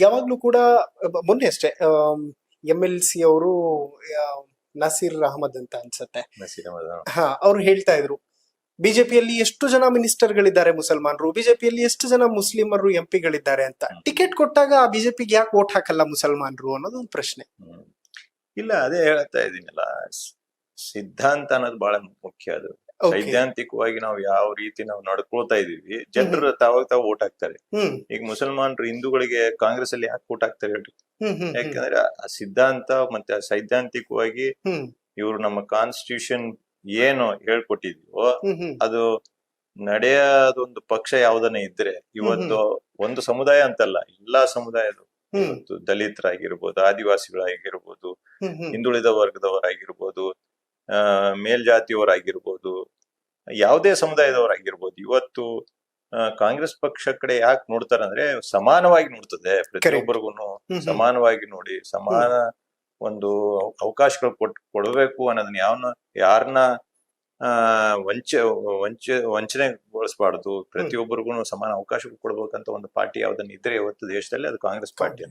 ಯಾವಾಗ್ಲೂ ಕೂಡ ಮೊನ್ನೆ ಅಷ್ಟೇ MLC ಅವರು ನಸೀರ್ ಅಹಮದ್ ಅಂತ ಅನ್ಸತ್ತೆ, ನಸೀರ್ ಅಹಮದ್ ಅವ್ರು ಹೇಳ್ತಾ ಇದ್ರು ಬಿಜೆಪಿಯಲ್ಲಿ ಎಷ್ಟು ಜನ ಮಿನಿಸ್ಟರ್ಗಳಿದ್ದಾರೆ ಮುಸಲ್ಮಾನರು, ಬಿಜೆಪಿಯಲ್ಲಿ ಎಷ್ಟು ಜನ ಮುಸ್ಲಿಮರು MP ಗಳಿದ್ದಾರೆ ಅಂತ. ಟಿಕೆಟ್ ಕೊಟ್ಟಾಗ ಆ ಬಿಜೆಪಿಗೆ ಯಾಕೆ ವೋಟ್ ಹಾಕಲ್ಲ ಮುಸಲ್ಮಾನರು ಅನ್ನೋದು ಒಂದು ಪ್ರಶ್ನೆ. ಇಲ್ಲ, ಅದೇ ಹೇಳ್ತಾ ಇದೀನಲ್ಲ, ಸಿದ್ಧಾಂತ ಅನ್ನೋದು ಬಹಳ ಮುಖ್ಯ. ಅದು ಸೈದ್ಧಾಂತಿಕವಾಗಿ ನಾವು ಯಾವ ರೀತಿ ನಾವು ನಡ್ಕೊಳ್ತಾ ಇದೀವಿ, ಜನರು ತಾವಾಗ ವೋಟ್ ಹಾಕ್ತಾರೆ. ಈಗ ಮುಸಲ್ಮಾನರು ಹಿಂದೂಗಳಿಗೆ ಕಾಂಗ್ರೆಸ್ ಅಲ್ಲಿ ಯಾಕೆ ವೋಟ್ ಹಾಕ್ತಾರೆ ಹೇಳ್ರಿ? ಯಾಕಂದ್ರೆ ಆ ಸಿದ್ಧಾಂತ ಮತ್ತೆ ಸೈದ್ಧಾಂತಿಕವಾಗಿ ಇವ್ರು ನಮ್ಮ ಕಾನ್ಸ್ಟಿಟ್ಯೂಷನ್ ಏನು ಹೇಳ್ಕೊಟ್ಟಿದೀವೋ ಅದು ನಡೆಯೋದೊಂದು ಪಕ್ಷ ಯಾವ್ದನ್ನ ಇದ್ರೆ, ಇವತ್ತು ಒಂದು ಸಮುದಾಯ ಅಂತಲ್ಲ, ಎಲ್ಲಾ ಸಮುದಾಯದ, ಇವತ್ತು ದಲಿತರಾಗಿರ್ಬೋದು, ಆದಿವಾಸಿಗಳಾಗಿರ್ಬೋದು, ಹಿಂದುಳಿದ ವರ್ಗದವರಾಗಿರ್ಬೋದು, ಮೇಲ್ಜಾತಿಯವರಾಗಿರ್ಬೋದು, ಯಾವುದೇ ಸಮುದಾಯದವರಾಗಿರ್ಬೋದು, ಇವತ್ತು ಕಾಂಗ್ರೆಸ್ ಪಕ್ಷ ಕಡೆ ಯಾಕೆ ನೋಡ್ತಾರ ಅಂದ್ರೆ ಸಮಾನವಾಗಿ ನೋಡ್ತದೆ. ಪ್ರತಿಯೊಬ್ಬರಿಗೂ ಸಮಾನವಾಗಿ ನೋಡಿ, ಸಮಾನ ಒಂದು ಅವಕಾಶಗಳು ಕೊಡಬೇಕು ಅನ್ನೋದನ್ನ ಯಾರನ್ನ ವಂಚನೆಗೊಳಿಸಬಾರ್ದು. ಪ್ರತಿಯೊಬ್ಬರಿಗೂ ಸಮಾನ ಅವಕಾಶ ಕೊಡ್ಬೇಕಂತ ಒಂದು ಪಾರ್ಟಿ ಯಾವ್ದನ್ನ ಇದ್ರೆ ಇವತ್ತು ದೇಶದಲ್ಲಿ ಅದು ಕಾಂಗ್ರೆಸ್ ಪಾರ್ಟಿ.